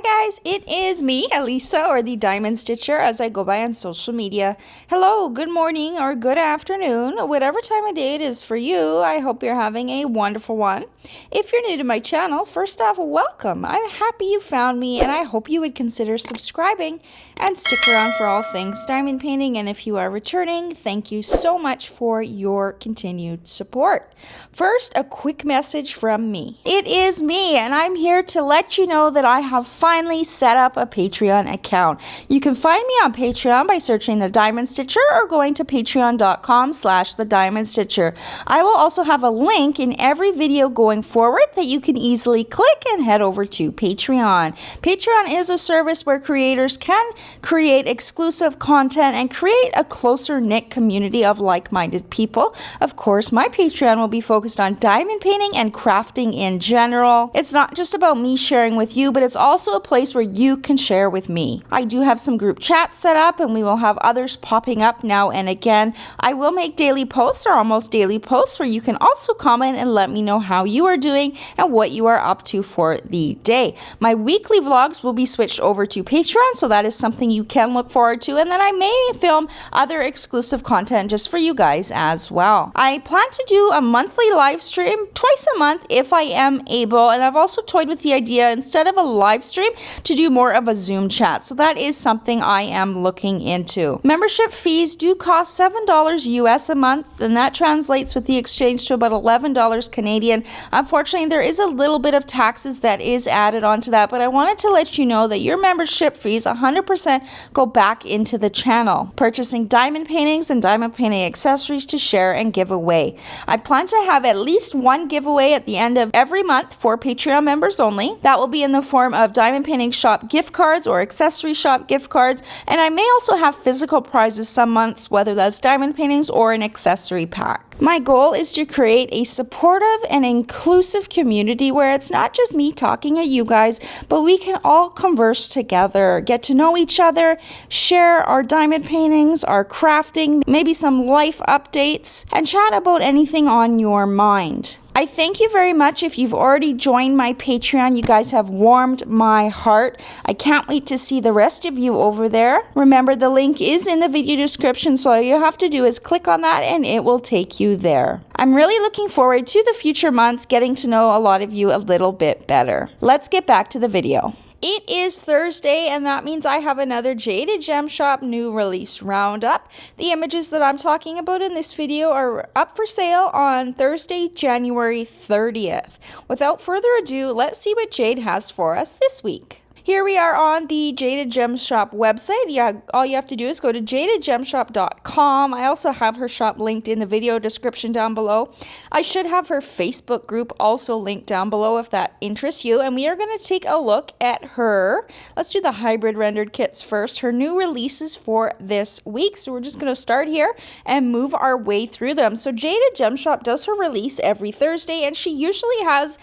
Hi guys, it is me, Elisa, or the Diamond Stitcher, as I go by on social media. Hello, good morning or good afternoon, whatever time of day it is for you. I hope you're having a wonderful one. If you're new to my channel, first off, welcome. I'm happy you found me, and I hope you would consider subscribing and stick around for all things diamond painting. And if you are returning, thank you so much for your continued support. First, a quick message from me. It is me, and I'm here to let you know that I have finally set up a Patreon account. You can find me on Patreon by searching The Diamond Stitcher or going to patreon.com/The Diamond Stitcher. I will also have a link in every video going forward that you can easily click and head over to Patreon. Patreon is a service where creators can create exclusive content and create a closer knit community of like-minded people. Of course, my Patreon will be focused on diamond painting and crafting in general. It's not just about me sharing with you, but it's also a place where you can share with me. I do have some group chats set up, and we will have others popping up now and again. I will make daily posts or almost daily posts where you can also comment and let me know how you are doing and what you are up to for the day. My weekly vlogs will be switched over to Patreon, so that is something you can look forward to, and then I may film other exclusive content just for you guys as well. I plan to do a monthly live stream twice a month if I am able, and I've also toyed with the idea, instead of a live stream, to do more of a Zoom chat, so that is something I am looking into. Membership fees do cost $7 US a month, and that translates with the exchange to about $11 Canadian. Unfortunately, there is a little bit of taxes that is added onto that, but I wanted to let you know that your membership fees 100% go back into the channel, purchasing diamond paintings and diamond painting accessories to share and give away. I plan to have at least one giveaway at the end of every month for Patreon members only. That will be in the form of Diamond Painting Shop gift cards or Accessory Shop gift cards, and I may also have physical prizes some months, whether that's diamond paintings or an accessory pack. My goal is to create a supportive and inclusive community where it's not just me talking at you guys, but we can all converse together, get to know each other, share our diamond paintings, our crafting, maybe some life updates, and chat about anything on your mind. I thank you very much if you've already joined my Patreon. You guys have warmed my heart. I can't wait to see the rest of you over there. Remember, the link is in the video description, so all you have to do is click on that and it will take you there. I'm really looking forward to the future months, getting to know a lot of you a little bit better. Let's get back to the video. It is Thursday, and that means I have another Jaded Gem Shop new release roundup. The images that I'm talking about in this video are up for sale on Thursday, January 30th. Without further ado, let's see what Jade has for us this week. Here we are on the Jaded Gem Shop website. Yeah, all you have to do is go to jadedgemshop.com. I also have her shop linked in the video description down below. I should have her Facebook group also linked down below if that interests you. And we are going to take a look at her. Let's do the hybrid rendered kits first. Her new releases for this week. So we're just going to start here and move our way through them. So Jaded Gem Shop does her release every Thursday, and she usually has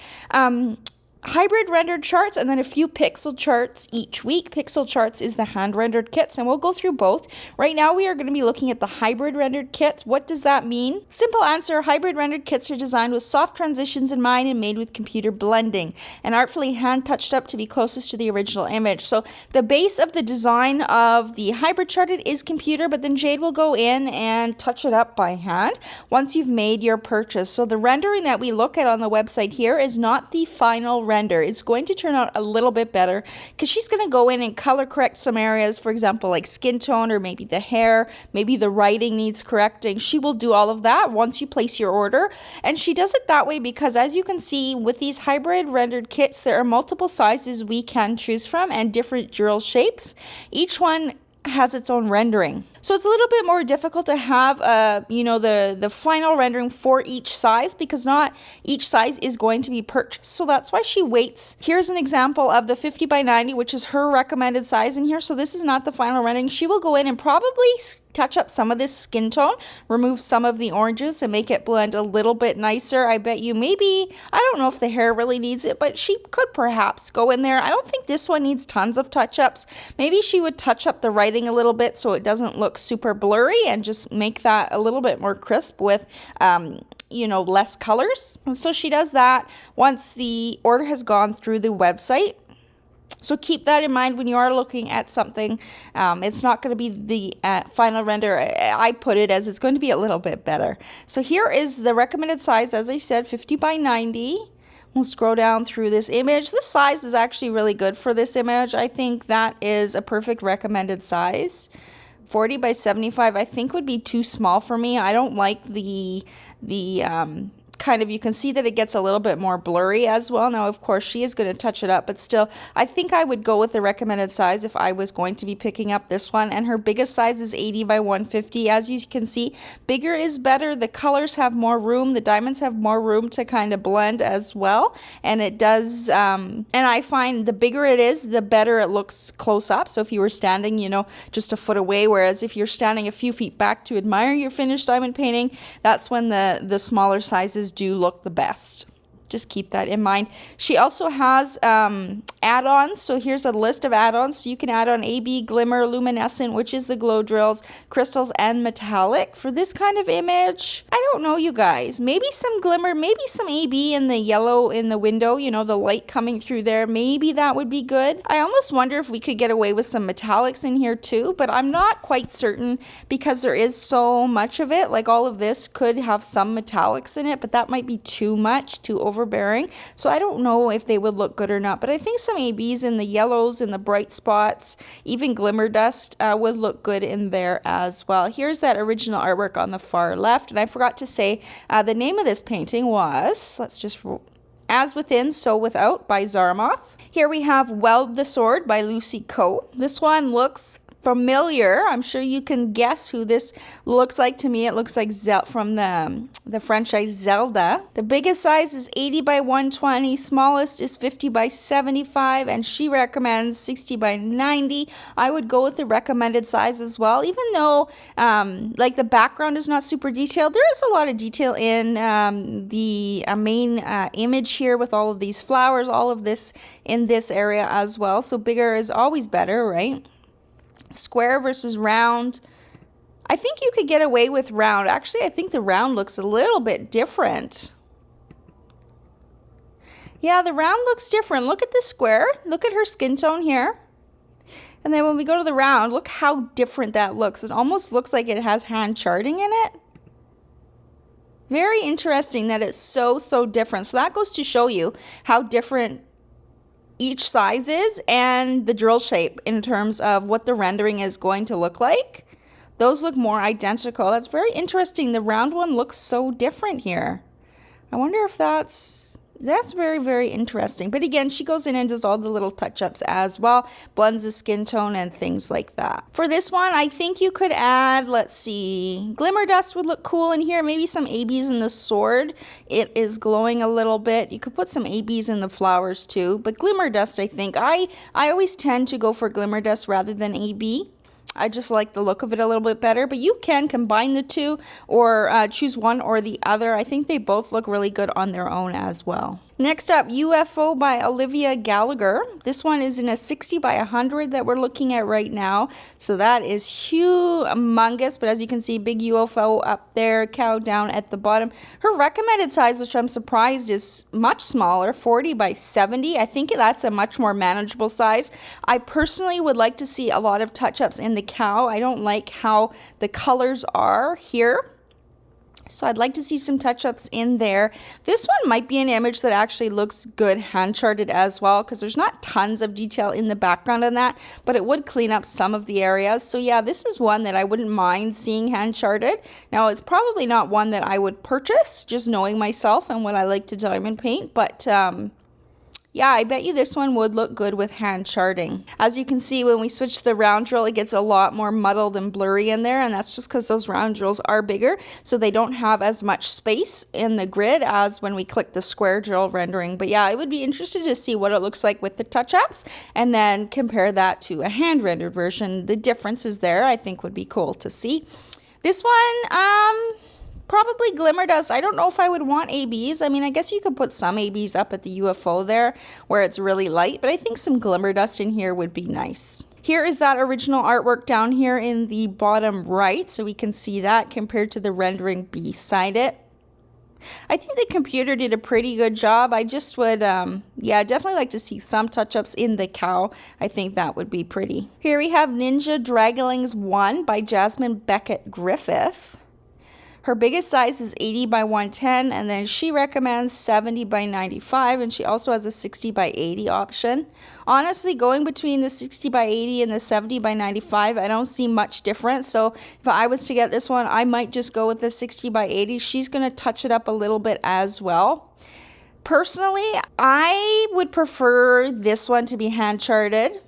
hybrid rendered charts and then a few pixel charts each week. Pixel charts is the hand rendered kits, and we'll go through both. Right now we are going to be looking at the hybrid rendered kits. What does that mean? Simple answer: hybrid rendered kits are designed with soft transitions in mind and made with computer blending and artfully hand touched up to be closest to the original image. So the base of the design of the hybrid charted is computer, but then Jade will go in and touch it up by hand once you've made your purchase. So the rendering that we look at on the website here is not the final render. It's going to turn out a little bit better because she's going to go in and color correct some areas, for example, like skin tone or maybe the hair, maybe the writing needs correcting. She will do all of that once you place your order, and she does it that way because, as you can see, with these hybrid rendered kits, there are multiple sizes we can choose from and different drill shapes. Each one has its own rendering. So it's a little bit more difficult to have the final rendering for each size, because not each size is going to be purchased. So that's why she waits. Here's an example of the 50 by 90, which is her recommended size in here. So this is not the final rendering. She will go in and probably touch up some of this skin tone, remove some of the oranges and make it blend a little bit nicer. I bet you maybe, I don't know if the hair really needs it, but she could perhaps go in there. I don't think this one needs tons of touch-ups. Maybe she would touch up the writing a little bit so it doesn't look super blurry and just make that a little bit more crisp with less colors. And so she does that once the order has gone through the website. So keep that in mind when you are looking at something. It's not going to be the final render. I put it as it's going to be a little bit better. So here is the recommended size, as I said, 50 by 90. We'll scroll down through this image. This size is actually really good for this image. I think that is a perfect recommended size. 40 by 75 I think would be too small for me. I don't like the kind of, you can see that it gets a little bit more blurry as well. Now, of course, she is going to touch it up, but still, I think I would go with the recommended size if I was going to be picking up this one. And her biggest size is 80 by 150. As you can see, bigger is better. The colors have more room. The diamonds have more room to kind of blend as well. And it does, and I find the bigger it is, the better it looks close up. So if you were standing, you know, just a foot away, whereas if you're standing a few feet back to admire your finished diamond painting, that's when the smaller sizes do look the best. Just keep that in mind. She also has add-ons. So here's a list of add-ons. So you can add on AB, Glimmer, Luminescent, which is the glow drills, crystals, and metallic. For this kind of image, I don't know, you guys. Maybe some Glimmer, maybe some AB in the yellow in the window, you know, the light coming through there. Maybe that would be good. I almost wonder if we could get away with some metallics in here too, but I'm not quite certain because there is so much of it. Like all of this could have some metallics in it, but that might be too much, too overbearing. So I don't know if they would look good or not, but I think some ABs in the yellows and the bright spots, even glimmer dust would look good in there as well. Here's that original artwork on the far left, and I forgot to say the name of this painting was, let's just, As Within, So Without by Zaramoth. Here we have Weld the Sword by Lucy Coe. This one looks familiar. I'm sure you can guess who this looks like. To me, it looks like from the franchise Zelda. The biggest size is 80 by 120, smallest is 50 by 75, and she recommends 60 by 90. I would go with the recommended size as well, even though like the background is not super detailed. There is a lot of detail in the main image here with all of these flowers, all of this in this area as well. So bigger is always better, right? Square versus round. I think you could get away with round. Actually, I think the round looks a little bit different. Yeah, the round looks different. Look at the square. Look at her skin tone here. And then when we go to the round, look how different that looks. It almost looks like it has hand charting in it. Very interesting that it's so different. So that goes to show you how different each size is and the drill shape in terms of what the rendering is going to look like. Those look more identical. That's very interesting. The round one looks so different here. I wonder if that's very interesting. But again, she goes in and does all the little touch-ups as well, blends the skin tone and things like that. For this one, I think you could add, let's see, glimmer dust would look cool in here. Maybe some ABs in the sword. It is glowing a little bit. You could put some ABs in the flowers too, but glimmer dust, I think. I always tend to go for glimmer dust rather than AB. I just like the look of it a little bit better, but you can combine the two or choose one or the other. I think they both look really good on their own as well. Next up, UFO by Olivia Gallagher. This one is in a 60 by 100 that we're looking at right now. So that is humongous, but as you can see, big UFO up there, cow down at the bottom. Her recommended size, which I'm surprised, is much smaller, 40 by 70. I think that's a much more manageable size. I personally would like to see a lot of touch-ups in the cow. I don't like how the colors are here. So I'd like to see some touch-ups in there. This one might be an image that actually looks good hand-charted as well, because there's not tons of detail in the background on that, but it would clean up some of the areas. So yeah, this is one that I wouldn't mind seeing hand-charted. Now, it's probably not one that I would purchase, just knowing myself and what I like to diamond paint, but yeah, I bet you this one would look good with hand charting. As you can see, when we switch to the round drill, it gets a lot more muddled and blurry in there, and that's just because those round drills are bigger, so they don't have as much space in the grid as when we click the square drill rendering. But yeah, I would be interested to see what it looks like with the touch-ups, and then compare that to a hand-rendered version. The differences there, I think, would be cool to see. This one, probably glimmer dust. I don't know if I would want ABs. I mean, I guess you could put some ABs up at the UFO there where it's really light, but I think some glimmer dust in here would be nice. Here is that original artwork down here in the bottom right, so we can see that compared to the rendering beside it. I think the computer did a pretty good job. I just would, yeah, definitely like to see some touch-ups in the cow. I think that would be pretty. Here we have Ninja Dragalings 1 by Jasmine Beckett Griffith. Her biggest size is 80 by 110, and then she recommends 70 by 95, and she also has a 60 by 80 option. Honestly, going between the 60 by 80 and the 70 by 95, I don't see much difference. So if I was to get this one, I might just go with the 60 by 80. She's going to touch it up a little bit as well. Personally, I would prefer this one to be hand charted,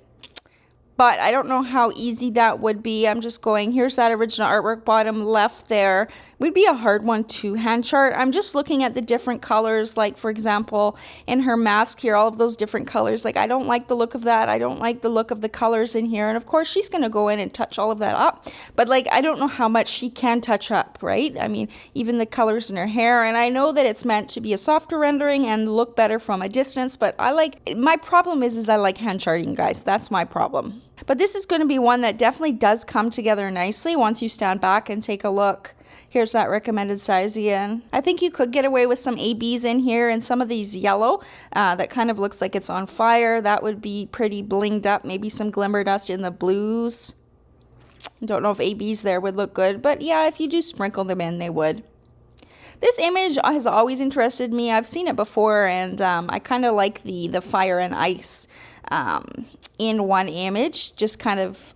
but I don't know how easy that would be. I'm just going, here's that original artwork, bottom left there. It would be a hard one to hand chart. I'm just looking at the different colors, like for example, in her mask here, all of those different colors. Like I don't like the look of that. I don't like the look of the colors in here. And of course she's gonna go in and touch all of that up. But like, I don't know how much she can touch up, right? I mean, even the colors in her hair. And I know that it's meant to be a softer rendering and look better from a distance, but my problem is I like hand charting, guys. That's my problem. But this is going to be one that definitely does come together nicely once you stand back and take a look. Here's that recommended size again. I think you could get away with some ABs in here and some of these yellow that kind of looks like it's on fire. That would be pretty blinged up. Maybe some glimmer dust in the blues. Don't know if ABs there would look good, but yeah, if you do sprinkle them in, they would. This image has always interested me. I've seen it before, and I kind of like the fire and ice in one image, just kind of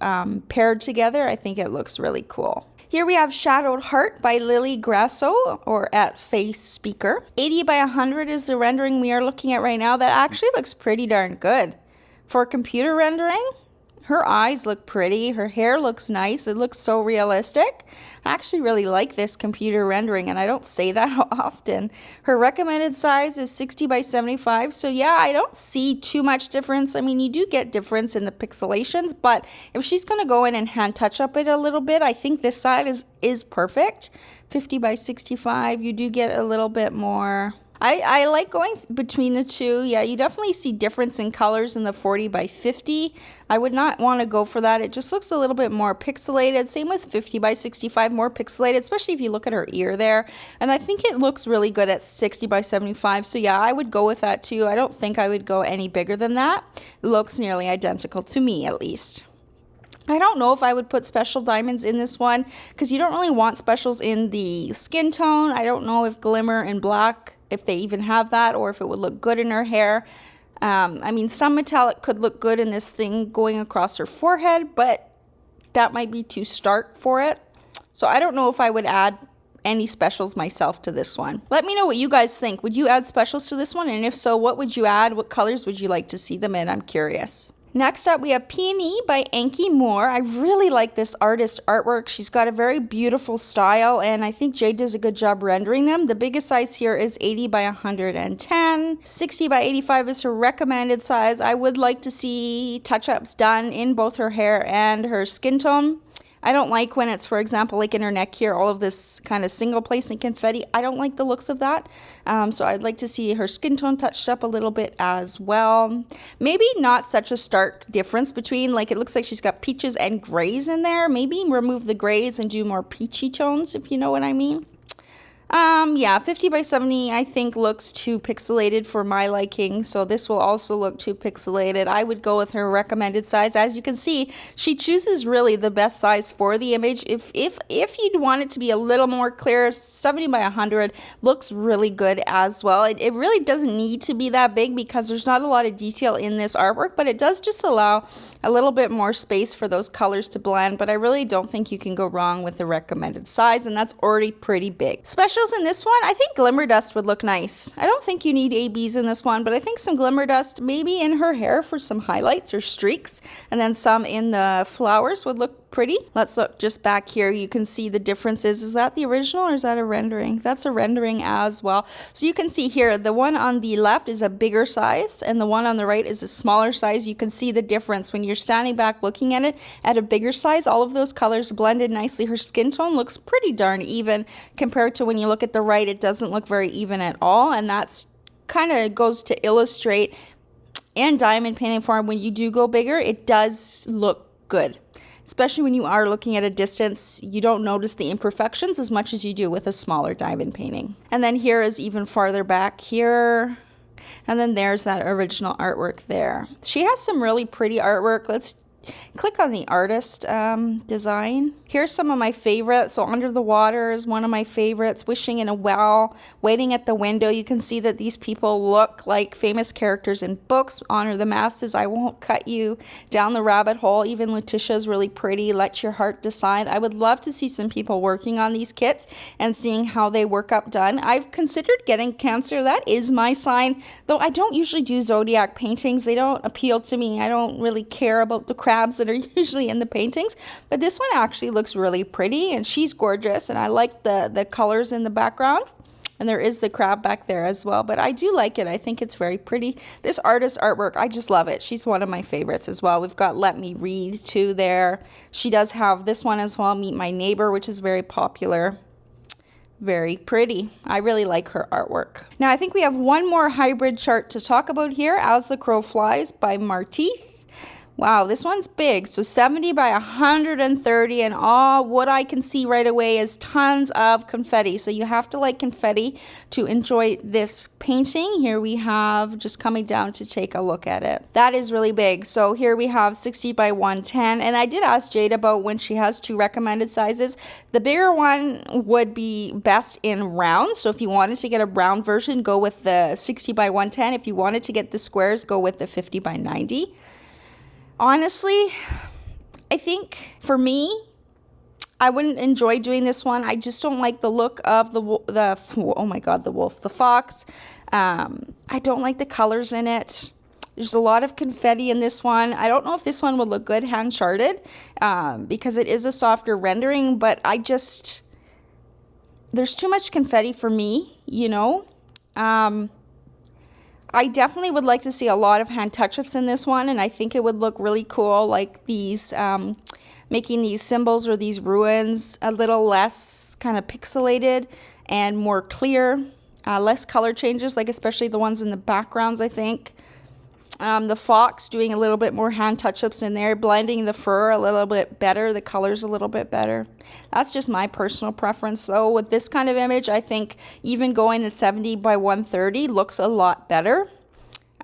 paired together. I think it looks really cool. Here we have Shadowed Heart by Lily Grasso, or at Face Speaker. 80 by 100 is the rendering we are looking at right now. That actually looks pretty darn good. For computer rendering, her eyes look pretty. Her hair looks nice. It looks so realistic. I actually really like this computer rendering, and I don't say that often. Her recommended size is 60 by 75. So yeah, I don't see too much difference. I mean, you do get difference in the pixelations, but if she's going to go in and hand touch up it a little bit, I think this side is perfect. 50 by 65, you do get a little bit more. I like going between the two. Yeah, you definitely see difference in colors in the 40 by 50. I would not want to go for that. It just looks a little bit more pixelated. Same with 50 by 65, more pixelated, especially if you look at her ear there. And I think it looks really good at 60 by 75. So yeah, I would go with that too. I don't think I would go any bigger than that. It looks nearly identical to me, at least. I don't know if I would put special diamonds in this one because you don't really want specials in the skin tone. I don't know if glimmer and black, if they even have that, or if it would look good in her hair. I mean, some metallic could look good in this thing going across her forehead, but that might be too stark for it. So I don't know if I would add any specials myself to this one. Let me know what you guys think. Would you add specials to this one? And if so, what would you add? What colors would you like to see them in? I'm curious. Next up, we have Peony by Anki Moore. I really like this artist artwork. She's got a very beautiful style, and I think Jade does a good job rendering them. The biggest size here is 80 by 110. 60 by 85 is her recommended size. I would like to see touch-ups done in both her hair and her skin tone. I don't like when it's, for example, like in her neck here, all of this kind of single placement confetti. I don't like the looks of that. So I'd like to see her skin tone touched up a little bit as well. Maybe not such a stark difference between, like, it looks like she's got peaches and grays in there. Maybe remove the grays and do more peachy tones, if you know what I mean. Yeah, 50 by 70 I think looks too pixelated for my liking, so this will also look too pixelated. I would go with her recommended size. As you can see, she chooses really the best size for the image. If you'd want it to be a little more clear, 70 by 100 looks really good as well. It really doesn't need to be that big because there's not a lot of detail in this artwork, but it does just allow a little bit more space for those colors to blend, but I really don't think you can go wrong with the recommended size, and that's already pretty big. Specials in this one, I think glimmer dust would look nice. I don't think you need ABs in this one, but I think some glimmer dust maybe in her hair for some highlights or streaks, and then some in the flowers would look pretty. Let's look just back here. You can see the differences. Is that the original or is that a rendering? That's a rendering as well. So you can see here, the one on the left is a bigger size and the one on the right is a smaller size. You can see the difference when you're standing back looking at it at a bigger size. All of those colors blended nicely. Her skin tone looks pretty darn even compared to when you look at the right. It doesn't look very even at all, and that's kind of goes to illustrate in diamond painting form, when you do go bigger, it does look good. especially when you are looking at a distance. You don't notice the imperfections as much as you do with a smaller diamond painting. And then here is even farther back here. And then there's that original artwork there. She has some really pretty artwork. Let's click on the artist design. Here's some of my favorites. So Under the Water is one of my favorites. Wishing in a Well, Waiting at the Window. You can see that these people look like famous characters in books. Honor the Masses, I Won't Cut You, Down the Rabbit Hole. Even Letitia's really pretty. Let Your Heart Decide. I would love to see some people working on these kits and seeing how they work up done. I've considered getting Cancer. That is my sign, though I don't usually do zodiac paintings. They don't appeal to me. I don't really care about the crabs that are usually in the paintings, but this one actually looks really pretty, and she's gorgeous, and I like the colors in the background, and there is the crab back there as well, but I do like it. I think it's very pretty. This artist artwork, I just love it. She's one of my favorites as well. We've got Let Me Read too there. She does have this one as well, Meet My Neighbor, which is very popular. Very pretty. I really like her artwork. Now I think we have one more hybrid chart to talk about here, As the Crow Flies by Marteith. Wow, this one's big. So 70 by 130, and all what I can see right away is tons of confetti. So you have to like confetti to enjoy this painting. Here we have, just coming down to take a look at it. That is really big. So here we have 60 by 110, and I did ask Jade about when she has two recommended sizes. The bigger one would be best in round. So if you wanted to get a round version, go with the 60 by 110. If you wanted to get the squares, go with the 50 by 90. Honestly, I think for me, I wouldn't enjoy doing this one. I just don't like the look of the oh my god, the wolf, the fox. I don't like the colors in it. There's a lot of confetti in this one. I don't know if this one would look good hand charted because it is a softer rendering, but there's too much confetti for me, you know. I definitely would like to see a lot of hand touch-ups in this one, and I think it would look really cool, like these, making these symbols or these ruins a little less kind of pixelated and more clear, less color changes, like especially the ones in the backgrounds, I think. The fox, doing a little bit more hand touch-ups in there, blending the fur a little bit better, the colors a little bit better. That's just my personal preference. So with this kind of image, I think even going at 70 by 130 looks a lot better.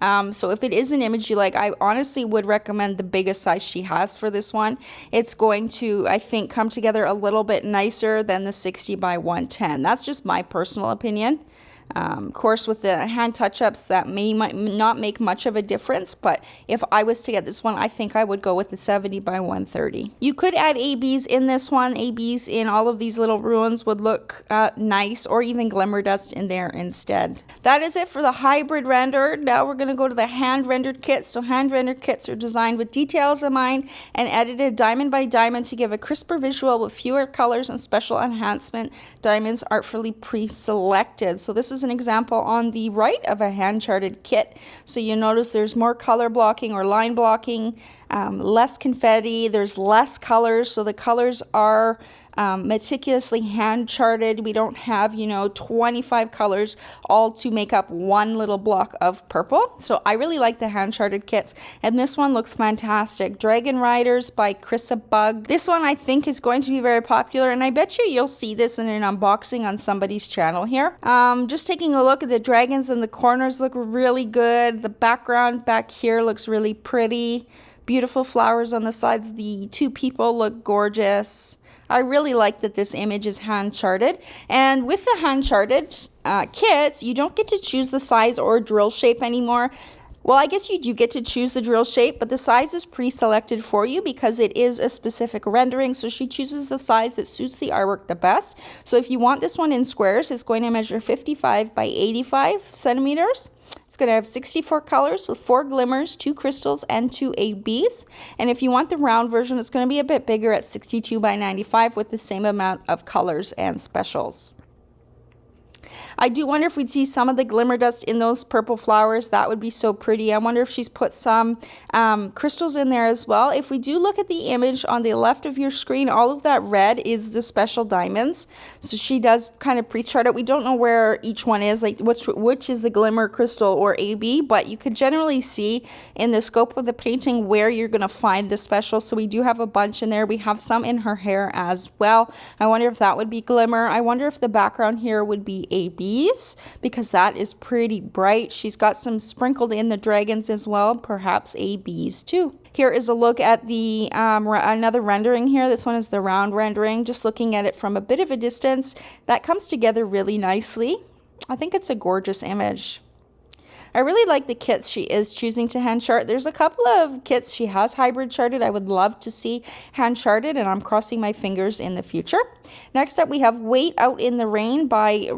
So if it is an image you like, I honestly would recommend the biggest size she has for this one. It's going to, I think, come together a little bit nicer than the 60 by 110. That's just my personal opinion. Of course, with the hand touch-ups, that might not make much of a difference, but if I was to get this one, I think I would go with the 70 by 130. You could add ABs in this one. ABs in all of these little ruins would look nice, or even glimmer dust in there instead. That is it for the hybrid render. Now we're going to go to the hand-rendered kits. So hand-rendered kits are designed with details in mind and edited diamond by diamond to give a crisper visual with fewer colors and special enhancement diamonds artfully pre-selected. So this is an example on the right of a hand charted kit. So you notice there's more color blocking or line blocking, less confetti, there's less colors, so the colors are meticulously hand charted. We don't have 25 colors all to make up one little block of purple. So I really like the hand charted kits, and this one looks fantastic. Dragon Riders by Chrissa Bug. This one I think is going to be very popular, and I bet you'll see this in an unboxing on somebody's channel here. Just taking a look at the dragons in the corners look really good. The background back here looks really pretty. Beautiful flowers on the sides. The two people look gorgeous. I really like that this image is hand charted, and with the hand charted kits, you don't get to choose the size or drill shape anymore. Well, I guess you do get to choose the drill shape, but the size is pre-selected for you because it is a specific rendering, so she chooses the size that suits the artwork the best. So if you want this one in squares, it's going to measure 55 by 85 centimeters. It's going to have 64 colors with 4 glimmers, 2 crystals, and 2 ABs. And if you want the round version, it's going to be a bit bigger at 62 by 95 with the same amount of colors and specials. I do wonder if we'd see some of the glimmer dust in those purple flowers. That would be so pretty. I wonder if she's put some crystals in there as well. If we do look at the image on the left of your screen, all of that red is the special diamonds. So she does kind of pre-chart it. We don't know where each one is, like which is the glimmer crystal or AB, but you could generally see in the scope of the painting where you're going to find the special. So we do have a bunch in there. We have some in her hair as well. I wonder if that would be glimmer. I wonder if the background here would be ABs, because that is pretty bright. She's got some sprinkled in the dragons as well, perhaps ABs too. Here is a look at the another rendering here. This one is the round rendering. Just looking at it from a bit of a distance, that comes together really nicely. I think it's a gorgeous image. I really like the kits she is choosing to hand chart. There's a couple of kits she has hybrid charted. I would love to see hand charted, and I'm crossing my fingers in the future. Next up, we have Wait Out in the Rain by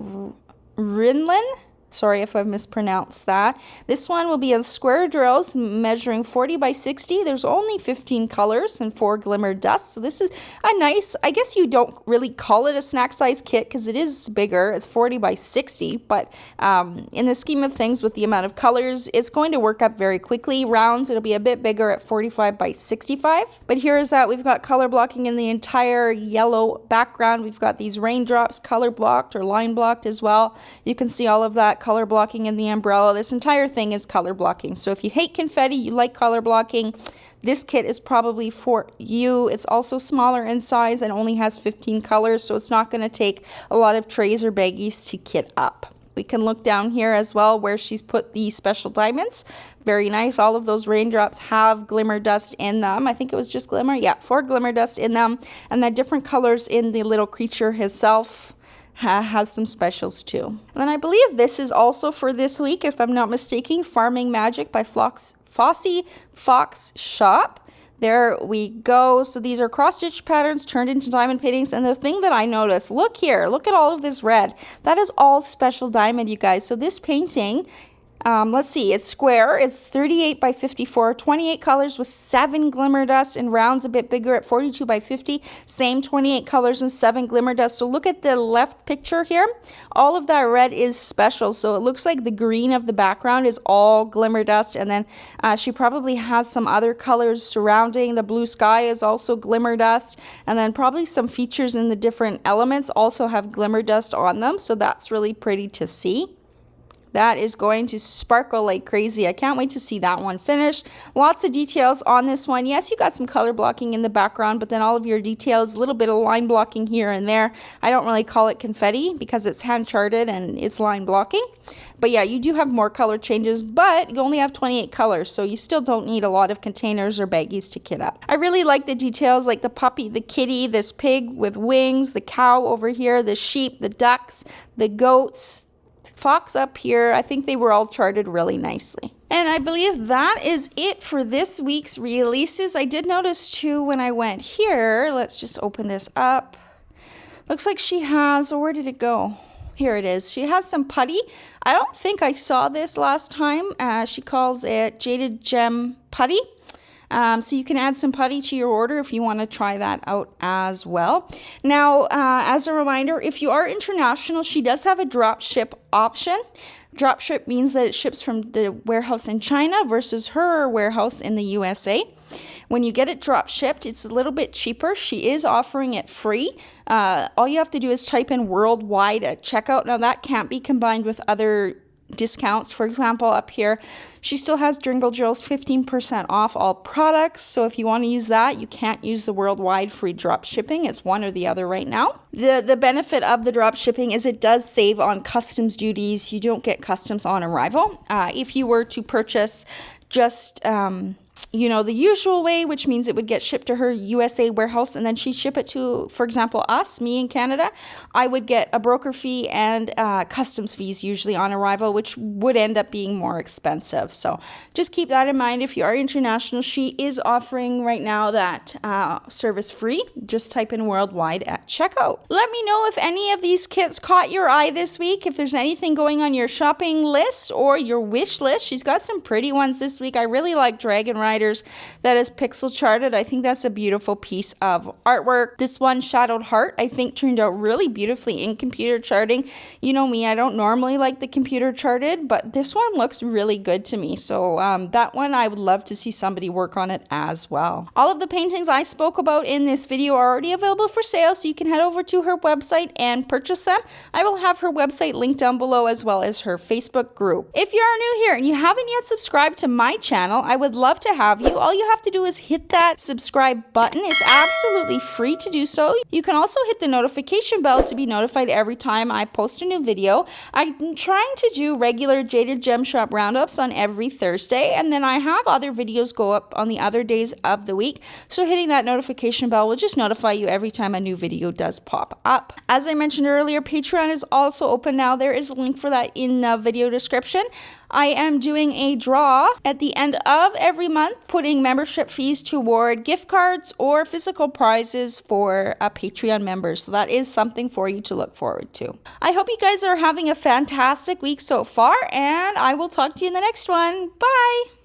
Rinlin. Sorry if I've mispronounced that. This one will be in square drills measuring 40 by 60. There's only 15 colors and 4 glimmer dust. So this is a nice, I guess you don't really call it a snack size kit because it is bigger. It's 40 by 60. But in the scheme of things with the amount of colors, it's going to work up very quickly. Rounds, it'll be a bit bigger at 45 by 65. But here is that. We've got color blocking in the entire yellow background. We've got these raindrops color blocked or line blocked as well. You can see all of that color blocking in the umbrella. This entire thing is color blocking. So if you hate confetti, you like color blocking, this kit is probably for you. It's also smaller in size and only has 15 colors, so it's not going to take a lot of trays or baggies to kit up. We can look down here as well where she's put the special diamonds. Very nice. All of those raindrops have glimmer dust in them. I think it was just glimmer. Yeah, 4 glimmer dust in them. And the different colors in the little creature herself has some specials too. And then I believe this is also for this week, if I'm not mistaken, Farming Magic by Fossy Fox Shop. There we go. So these are cross-stitch patterns turned into diamond paintings. And the thing that I noticed, look here, look at all of this red. That is all special diamond, you guys. So this painting, let's see, it's square. It's 38 by 54, 28 colors with 7 glimmer dust, and rounds a bit bigger at 42 by 50. Same 28 colors and 7 glimmer dust. So look at the left picture here. All of that red is special. So it looks like the green of the background is all glimmer dust. And then she probably has some other colors surrounding. The blue sky is also glimmer dust. And then probably some features in the different elements also have glimmer dust on them. So that's really pretty to see. That is going to sparkle like crazy. I can't wait to see that one finished. Lots of details on this one. Yes, you got some color blocking in the background, but then all of your details, a little bit of line blocking here and there. I don't really call it confetti because it's hand charted and it's line blocking. But yeah, you do have more color changes, but you only have 28 colors, so you still don't need a lot of containers or baggies to kit up. I really like the details, like the puppy, the kitty, this pig with wings, the cow over here, the sheep, the ducks, the goats, fox up here. I think they were all charted really nicely. And I believe that is it for this week's releases. I did notice too when I went here, let's just open this up. Looks like she has, where did it go? Here it is. She has some putty. I don't think I saw this last time. She calls it Jaded Gem Putty. So you can add some putty to your order if you want to try that out as well. Now, as a reminder, if you are international, she does have a drop ship option. Drop ship means that it ships from the warehouse in China versus her warehouse in the USA. When you get it drop shipped, it's a little bit cheaper. She is offering it free. All you have to do is type in worldwide at checkout. Now, that can't be combined with other discounts. For example, up here, she still has Dringle Drills 15% off all products. So if you want to use that, you can't use the worldwide free drop shipping. It's one or the other right now. The benefit of the drop shipping is it does save on customs duties. You don't get customs on arrival. If you were to purchase just the usual way, which means it would get shipped to her USA warehouse and then she'd ship it to, for example, me in Canada, I would get a broker fee and customs fees usually on arrival, which would end up being more expensive. So just keep that in mind. If you are international, she is offering right now that service free. Just type in worldwide at checkout. Let me know if any of these kits caught your eye this week, if there's anything going on your shopping list or your wish list. She's got some pretty ones this week. I really like Dragon Ride. Riders that is pixel charted. I think that's a beautiful piece of artwork. This one, Shadowed Heart, I think turned out really beautifully in computer charting. You know me, I don't normally like the computer charted, but this one looks really good to me. So that one, I would love to see somebody work on it as well. All of the paintings I spoke about in this video are already available for sale, so you can head over to her website and purchase them. I will have her website linked down below, as well as her Facebook group. If you are new here and you haven't yet subscribed to my channel, I would love to have you. All you have to do is hit that subscribe button. It's absolutely free to do so. You can also hit the notification bell to be notified every time I post a new video. I'm trying to do regular Jaded Gem Shop roundups on every Thursday, and then I have other videos go up on the other days of the week. So hitting that notification bell will just notify you every time a new video does pop up. As I mentioned earlier, Patreon is also open now. There is a link for that in the video description. I am doing a draw at the end of every month, putting membership fees toward gift cards or physical prizes for Patreon members. So that is something for you to look forward to. I hope you guys are having a fantastic week so far, and I will talk to you in the next one. Bye!